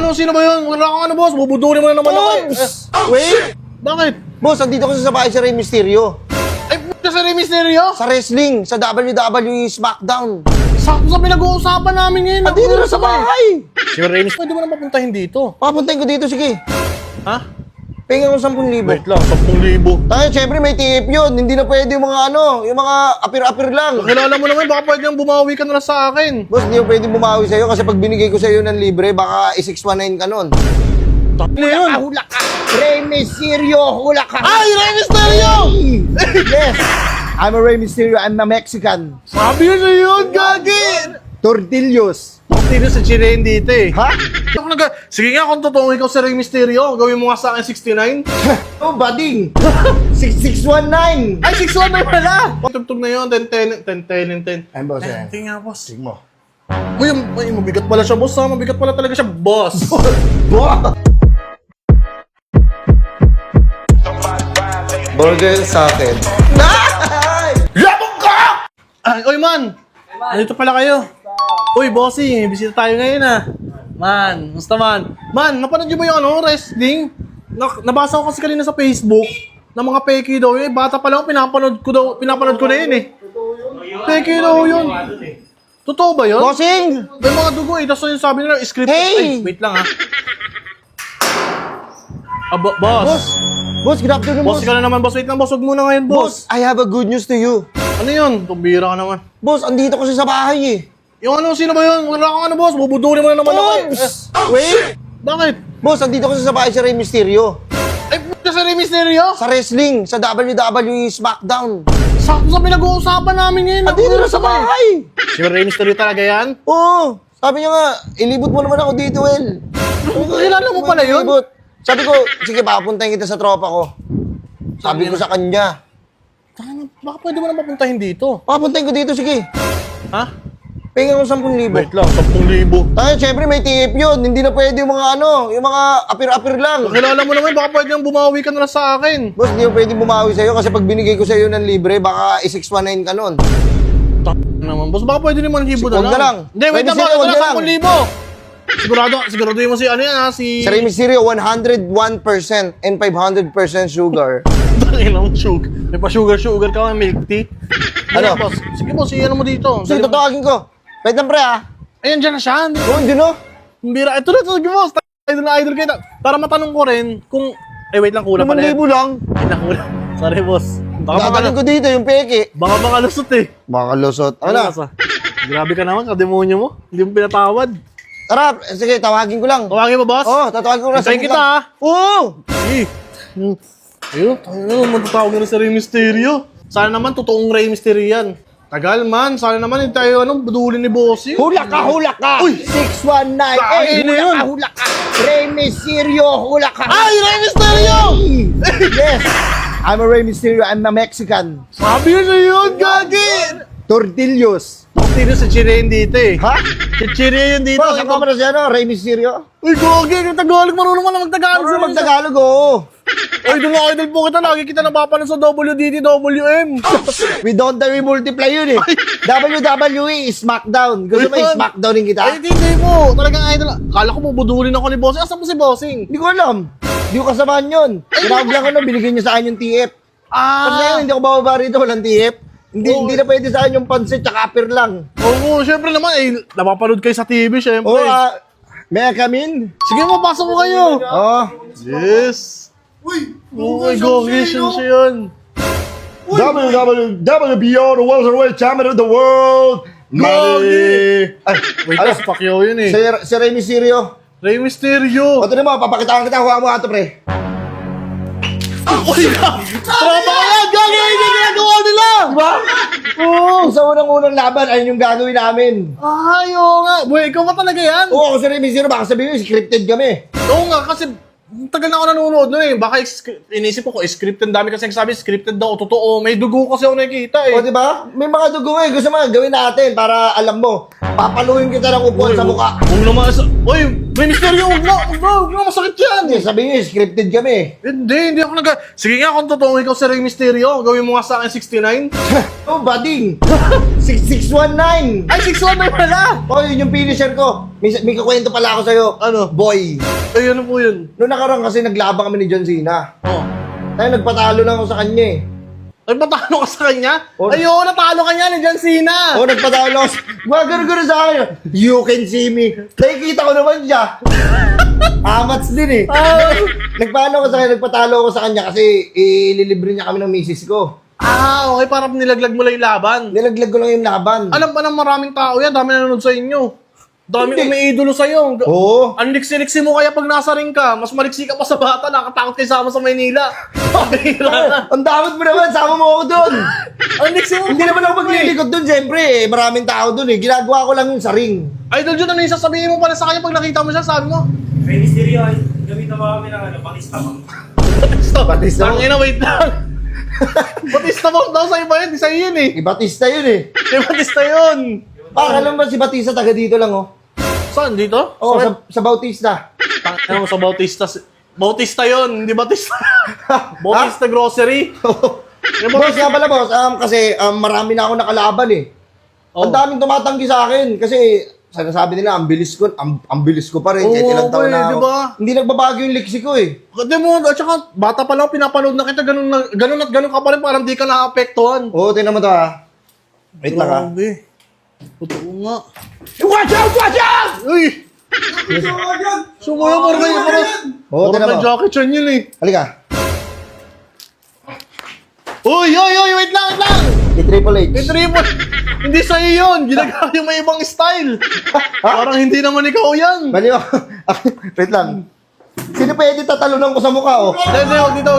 ano? Sino ba yun? Wala kang ano, boss. Bubudulin mo na naman ako eh. Wait! Bakit? Boss, andito kasi sa bahay si Rey Mysterio. Ay, puta sa Rey Mysterio? Sa wrestling, sa WWE SmackDown. Sakto sa pinag-uusapan namin ngayon. Andito na sa bahay. Si Rey Mysterio, pwede mo na papuntahin dito. Papuntahin ko dito, sige. Ha? Pengen ko 10,000. Wait lang, 10,000. Tayo, syempre may tip yun. Hindi na pwede yung mga ano, yung mga apir-apir lang. Kilala mo naman, baka pwede nang bumawi ka na lang sa akin. Boss, hindi mo pwede bumawi sa'yo kasi pag binigay ko sa'yo ng libre, baka i-619 ka nun. Ano yun? Hula ka! Rey Mysterio, hula ka! Ay, Rey Mysterio! Yes! I'm a Rey Mysterio, I'm a Mexican. Sabi yun na yun, gagi! Tortillos. Tino sa Chiren dito eh. Ha? Sige nga, kung totoong ikaw si Rey Mysterio, gawin mo nga sa akin 69. Oh, bading! 6619! Ay, 61 na pala! Tugtog na yun, 10. Ay, boss, eh. Tingnan nga, boss. Sige mo. Uy, mabigat pala siya, boss ha. Mabigat pala talaga siya, boss. Burger sa akin. Labog ka! Ay, oy, man! Dito pala kayo. Uy, bossy, may bisita tayo ngayon ah. Man, musta man? Man, napanood niyo ba yung ano, wrestling? Nabasa ko kasi kanina sa Facebook na mga peki daw yun. Bata pa lang, pinapanood ko na yun eh. Peki daw yun. Totoo ba yun? Bossing! May mga dugo eh. Tapos yung sabi nila, script. Hey! Ay, wait lang ah. Boss. Boss, good afternoon, Boss boss. ka na naman, boss. Wait lang, boss. Huwag muna ngayon, boss. Boss, I have a good news to you. Ano yun? Tumbira ka naman. Boss, andito kasi sa bahay eh. Yung ano, sino ba yun? Wala kang ano, boss. Bubudulin mo na naman ako eh. Wait! Bakit? Boss, andito kasi sa bahay si Rey Mysterio. Ay, puta sa Rey Mysterio? Sa wrestling, sa WWE SmackDown. Sakto sa pinag-uusapan namin ngayon. Andito na sa bahay. Si Rey Mysterio talaga yan? Oo. Sabi niya nga, ilibot mo naman ako dito, Well. Kilala mo pala yun? Ilibot. Sabi ko, sige, papuntahin kita sa tropa ko. Sabi ko sa kanya. Baka pwede mo na mapuntahin dito. Papuntahin ko dito, sige. Ha? Pengen ko 10,000. Wait lang, 10,000. Tayo, syempre may tip yun. Hindi na pwede yung mga ano, yung mga apir-apir lang. Kilala mo naman, baka pwede nang bumawi ka na lang sa akin. Boss, hindi mo pwede bumawi sa'yo kasi pag binigay ko sa'yo ng libre, baka i-619 ka nun. Naman, boss, baka pwede naman hibo na Huwag na lang. Hindi, wait Rey lang, Mysterio, baka huwag na lang. Siguraduhin mo si ano yan ha, si... Sa Rey Mysterio, 101% and 500% sugar. Ilang sugar. May pa sugar ka, may milk tea. Ano? Boss? Sige, boss, ano mo dito? Sige, tatawagin ko. Wait lang, pre, ha? Ayan, dyan na siya. Oo, hindi no? Bira. Ito na, sige, boss. Idol kayo. Para matanong ko rin kung... Eh, wait lang, kulang pa na yan. 5,000 lang. Ay, nakulang. Sorry, boss. Gagaling ko dito, yung peke. Baka lusot eh. Baka lusot. Ano na? boss, ah? Grabe ka naman, kademonyo mo. Hindi mo pinatawad. Tara, sige, tawagin ko lang. Tawagin mo, boss? Oo, tatawagin ko lang. Hintayin saglit kita, lang. ha? Oo! Ayun, tayo na, matatawag na rin sa Rey Mysterio. Sana naman, totoong Rey Mysterio yan. Tagal man, sana naman hindi tayo budulin ni Bossy. Hula ka, hula ka! Uy! 619! Ay, ano yun? Hula ka! Rey Mysterio, hula ka! Ay, Rey Mysterio! Yes! I'm a Rey Mysterio, I'm a Mexican. Sabi yun na yun, gagi! Tortillos. Tino sa Chiren dito eh. Ha? Si Chiren yun dito. Boss, ako ba na siya, no? Rey Mysterio? Uy, gagi, yung Tagalog, marunong mo na magtagalog. Ano mag-Tagalog, oo. Idol po kita, lagi kita napapanood sa WDT-WM. We don't die, we multiply yun eh. WWE, SmackDown. Gusto mo Ayun. i-SmackDownin Ay, kita? hindi mo. Talagang idol. Kala ko bubudulin ako ni Bossing. Asan mo si Bossing? Hindi ko alam. Hindi ko kasamaan yun. Tinawag lang ko na, binigyan niya sa akin yung TF. Kasi ngayon, hindi ako bababa rito, walang TF. Hindi na pwede sa akin yung pansit tsaka apir lang. Oo, syempre naman, napapanood kayo sa TV, syempre. Oo, may I come in? Sige mo, pasok mo kayo. Oo. Yes. Uy, gagi, siya yun. WWBO, the welterweight champion of the world. Gagi! Ay, Wait, ano? tas Pacquiao yun eh. Si Rey Mysterio. Rey Mysterio. O, ito na mo, papakitaan kita, huwag mo ato, pre. Uy, tropa ka yan! Gagi, hindi ginagawa nila! Diba? Oo. Sa unang-unang laban, ayun yung gagawin namin. Ay, oo nga. Boy, ikaw ba talaga yan? Oo, ako si Rey Mysterio, baka sabihin mo, scripted kami. Oo nga, kasi tagal na ako nanonood nun eh. Baka inisip ko, scripted. Dami kasi nagsabi, scripted daw. Totoo, may dugo kasi ako nakikita eh. O, diba? May mga dugo eh. Gusto mo, gawin natin para alam mo. Papaluhin kita ng upuan sa mukha. Huwag naman sa... Uy, may misteryo, huwag na, masakit yan. Hindi, sabihin nyo, scripted kami. Hindi ako Sige nga, kung totoo ikaw si Rey Mysterio, gawin mo nga sa akin 69. Oh, bading. 6619. Ay, 61 na pala! Oh, yun yung finisher ko. may kakwento pala ako sa'yo. Ano? Boy. Ay, ano po yun? Noong nakaraan kasi naglabang kami ni John Cena. Oh. Tayo nagpatalo lang ako sa kanya eh. Ay, patalo ka sa kanya? Oh. Ay, oo, natalo ka niya ni John Cena. Oo, nagpatalo ako. Gagano sa akin. You can see me. Nakikita ko naman siya. Amats din eh. Nagpaano ko sa kanya, nagpatalo ako sa kanya kasi ililibre niya kami ng misis ko. Okay, parang nilaglag mo lang yung laban. Nilaglag ko lang yung laban. Alam pa ng maraming tao yan, dami nanonood sa inyo. Dami umiidolo sa'yo. Oo. Ang liksi-liksi mo kaya pag nasa ring ka, mas maliksi ka pa sa bata, nakatakot kayo sama sa Maynila. Ang damot mo naman, sama mo ako doon. Ang liksi mo. Hindi naman ako maglilikot doon, siyempre eh. Maraming tao doon eh. Ginagawa ko lang yung sa ring. Idol Jun, ano yung sasabihin mo pala sa kanya pag nakita mo siya, sabi mo? May misteryo ay gamitan mo kami ng Batista mo. Batista mo? Tangina, wait lang. Batista mo daw sa iba yun, di sa'yo yun eh. Batista yun eh. Di Batista yun. Alam mo si Batista, taga dito lang oh. Saan, dito? Oo, sa Bautista. Tangina mo sa Bautista. Bautista yun, hindi Batista. Bautista Grocery. Boss, nga pala boss, kasi marami na ako nakalaban eh. Oh. Ang daming tumatanggi sa akin kasi sinasabi nila ang bilis ko pa rin kahit ilang taon na ako. Diba? Hindi nagbabago yung liksi ko eh. Kasi mo, at saka bata pa lang pinapanood na kita, ganun at ganun ka pa rin, parang di ka naapektuhan. Oo, tingnan mo to ha. Wait lang ha. Grabe. Totoo nga. Watch out! Watch out! Uy! Sumuyo mo rin kayo. Oo, tingnan mo. Jackie Chan yun eh. Halika. Uy! Wait lang! Si Triple H. Triple. Hindi sa'yo yun. Ginagawa yung may ibang style. Parang hindi naman ikaw yan. Mali ako. Wait lang. Sino pwede tatalunan ko sa mukha oh? Huwag dito.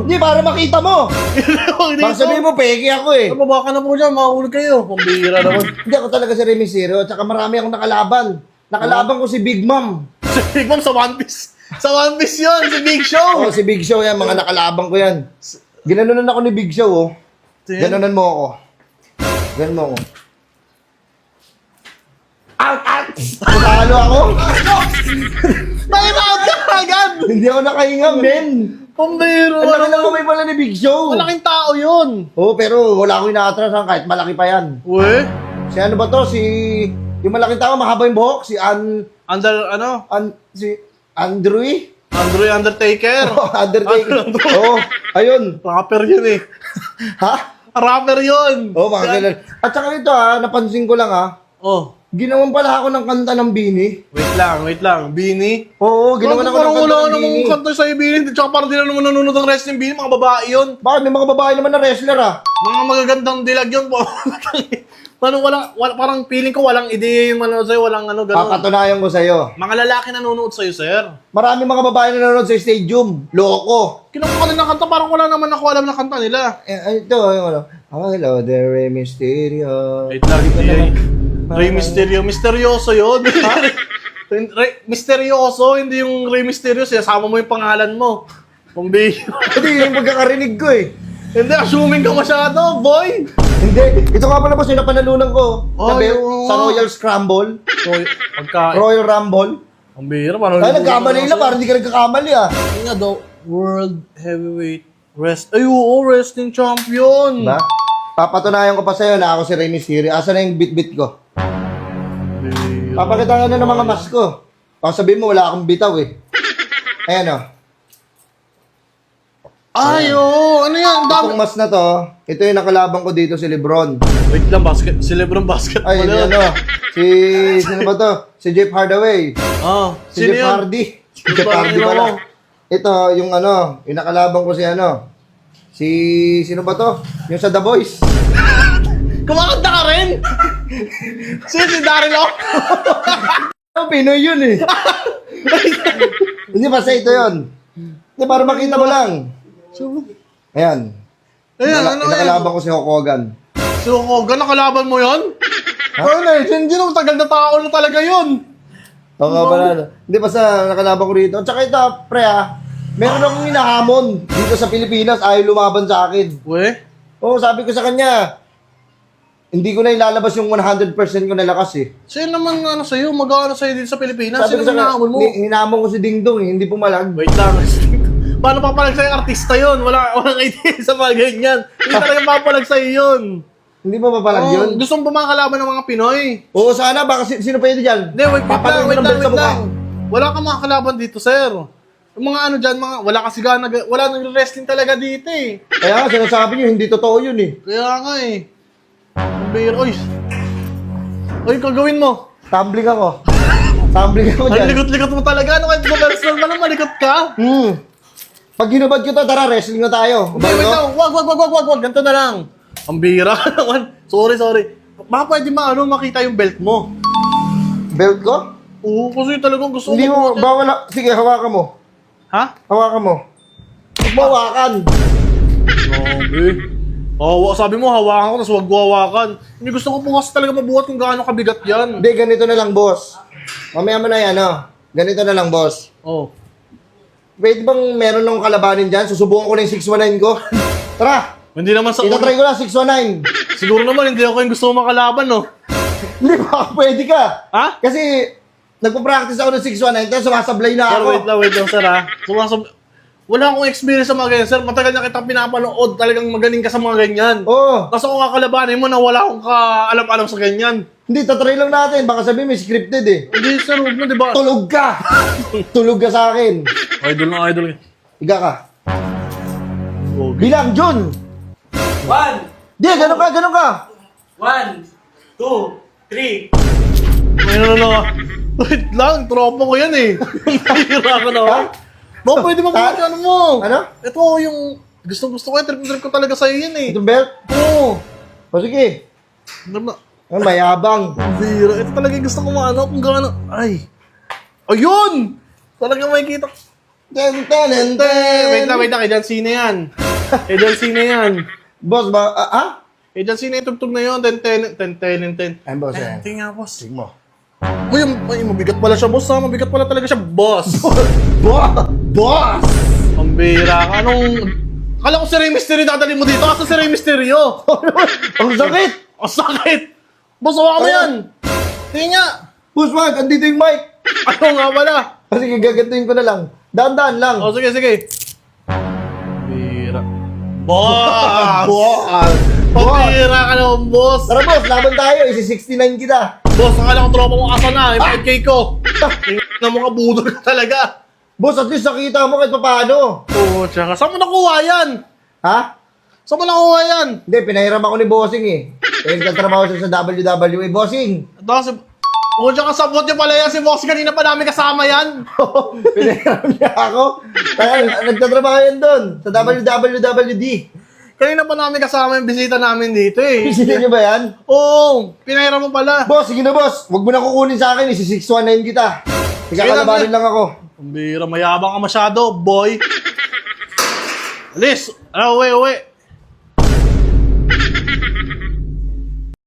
Hindi, para makita mo. Huwag dito. Baka sabihin mo, peke ako eh. Baba ka na po dyan, makahulog kayo. Pambihira naman. Hindi ako talaga si Rey Mysterio, at saka marami akong nakalaban. Nakalaban ko si Big Mom. Si Big Mom sa One Piece. Sa One Piece yun, si Big Show. Oo, si Big Show yan, mga nakalaban ko yan. Ginanunan ako ni Big Show oh. Ganunan mo ako. Ganon mo ako. Out! Natalo ako. Time out ka agad. Hindi ako nakahinga, men. Pambihira. Ang laki ng kamay pala ni Big Show. Malaking tao yun. Oo, pero wala akong inaatrasan kahit malaki pa yan. Uy. Si ano ba to? Yung malaking tao, mahaba yung buhok. Si si Andrew Undertaker. Undertaker. Oo, ayun. Rapper yun eh. Ha? Rapper yun. Oo, mga ganun. At saka ito napansin ko lang Oh. ginawan pala ako ng kanta ng Bini. Wait lang. Bini? Oo, ginawan ako ng Parang kanta wala ng namang Bini. kanta sa'yo, Bini. Tsaka parang di na naman nanonood ng wrestling, Bini. Mga babae yun. Bakit? May mga babae naman na wrestler Mga magagandang dilag yun. Parang feeling ko walang ideya yung manonood sa'yo. Walang ano, gano'n. Papatunayan ko sa'yo. Mga lalaki nanonood sa'yo, sir. Marami mga babae na nanonood sa stadium. Loko. Kinuha ka na ng kanta, parang wala naman ako alam na kanta nila. Ito, yung ano. Oh, hello there, Rey Mysterio. Wait lang, Rey Mysterio. Misteryoso yun. Misteryoso, hindi yung Rey Mysterio. Sinasama mo yung pangalan mo. Pambihira. Hindi, yung pagkakarinig ko eh. Hindi, assuming ka masyado, boy. Hindi. Ito nga pala boss, yung napanalunan ko. Oh, Sa Royal Scramble. So, pagka... Royal Rumble. Ang bihira, parang... Ay, nagkamali lang. Parang hindi ka nagkakamali Hindi nga daw, World Heavyweight Ay, oo, Wrestling Champion. Diba? Papatunayan ko pa sa'yo na ako si Rey Mysterio. Asa na yung bit-bit ko? Papakita ka na ng mga mask ko. Baka sabihin mo, wala akong bitaw eh. Ayan o. Ay, oo, ano yan? Dami. Itong mask na to, ito yung nakalaban ko dito si Lebron. Wait lang, si Lebron basketball Ay, hindi yun. ano. Sino ba to? Si Jeff Hardaway. Si Sino Jeff yun? Hardy. Si Jeff Hardy pala. Ito, yung ano, yung nakalaban ko si ano. Sino ba to? Yung sa The Boys. Kumakanta ka rin? si Daryl O? Pinoy yun eh. Hindi basta ito yun. Hindi, para makita mo lang. Ayan. Ayan, ano yan? Nakalaban ko si Hulk Hogan. Si Hogan, nakalaban mo yun? Ano eh, hindi naman tagal na tao na talaga yun. Oo nga pala. Hindi basta nakalaban ko rito. At saka ito, pre meron akong hinahamon dito sa Pilipinas. Ayaw lumaban sa akin. We? Oo, sabi ko sa kanya, hindi ko na ilalabas yung 100% ko na lakas eh. Sino naman ano sa'yo? Mag-ano sa'yo dito sa Pilipinas? Sabi Sino ko sa kanya, naman mo? hinahamon ko si Ding Dong eh, hindi pumalag. Wait lang. Paano papalag sa'yo artista yun? Walang idea sa mga ganyan. Hindi talaga papalag sa'yo yun. Hindi mo papalag Oh, yun? gusto mong bumakalaban ng mga Pinoy. Oo, sana. Baka sino pwede dyan? Hindi, wait Papanood lang, ko ng belt sa mukha. Wala kang mga kalaban dito, sir. Yung mga ano dyan, wala kasi wala nang wrestling talaga dito eh. Kaya nga, sinasabi nyo, hindi totoo yun eh. Kaya nga eh. Ang bihira. Oy, kagawin mo. Tumbling ako. Tumbling ako Ang dyan. likot-likot mo talaga. Ano kahit personal mo lang, malikot ka. Pag hinubad ko to, tara, wrestling na tayo. Hindi, wait lang. Wag. Ganito na lang. Ang bihira ka naman. Sorry. Baka pwede makita yung belt mo. Belt ko? Oo, kasi talagang gusto Hindi mo, bawal na. Sige, hawakan mo. Ha? Hawakan mo. Huwag mo hawakan. Grabe. Sabi mo, hawakan ko, tapos huwag hawakan. Hindi gusto ko po kasi talaga mabuhat kung gaano kabigat yan. Hindi, ganito na lang, boss. Mamaya mo na yan, Ganito na lang, boss. Oh. Pwede bang meron ng kalabanin dyan? Susubukan ko na yung 619 ko. Tara! Hindi naman sa Itatry ko na 619. Siguro naman, hindi ako yung gusto mo makalaban, no? Hindi ba? Pwede ka. Ha? Kasi, nagpa-practice ako ng 619, tapos sumasablay na Sir, ako. wait lang, sir, ha? Wala akong experience sa mga ganyan, sir. Matagal na kitang pinapanood. Talagang magaling ka sa mga ganyan. Oo. Tapos ako kakalabanin mo na wala akong alam-alam sa ganyan. Hindi, tatry lang natin. Baka sabihin may scripted eh. Hindi, sir, huwag mo, di ba? Tulog ka! Tulog ka sa akin. Idol. Higa ka. Okay. Bilang, Jun! 1, Di, ganun ka. 1, 2, 3. Ayun na. Wait lang, tropa ko yan eh. Hira ka na. Ha? Baka pwede mabuhat ano mo. Ano? Ito yung gusto ko yan. Trip ko talaga sa'yo yan eh. Itong belt? Oo. O sige. Ano ba? Ang mayabang. Hira. Ito talaga yung gusto ko maano kung gaano. Ay. Ayun! Talagang makikita. Ten, ten, ten, Wait ten. lang. Kay John Cena yan. Kay John Cena yan. Boss ba? Kay John Cena yung tugtog na yun. 10. Ay, boss, eh. Tingnan boss. Sige mo. Uy, mabigat pala siya, boss ha. Mabigat pala talaga siya, boss. Boss! Ang bira ka. Kala ko si Rey Mysterio dadali mo dito. Asa si Rey Mysterio? Ang sakit! Ang sakit! Boss, hawa mo yan! Tingnan nga! Boss, wag, andito yung mic. Ano nga pala? Sige, gagantuin ko na lang. Daan-daan lang. O, sige. Bira. Boss! Boss! Pabira ka naman, boss! Tara, boss, laban tayo. Isi-69 kita. Boss, akala ko tropa mo asa na. Yung 5K ko. Tingnan na mga budol ka talaga. Boss, at least nakita mo kahit paano. Oo, tsaka. Saan mo nakuha yan? Ha? Saan mo nakuha yan? Hindi, pinahiram ako ni Bossing eh. Kaya nagtatrabaho siya sa WWE. Bossing! Ito kasi... Oo, tsaka sabot niya pala yan. Si boss, kanina pa namin kasama yan. Pinahiram niya ako. Kaya nagtatrabaho yan doon. Sa WWD. Kanina pa namin kasama yung bisita namin dito eh. Pisita niyo ba yan? Oo, pinahiram mo pala. Boss, sige na boss. Huwag mo na kukunin sa akin. Isi-619 kita. Ikakalabanin lang ako. Ang bira, mayabang ka masyado, boy. Alis! Uwi.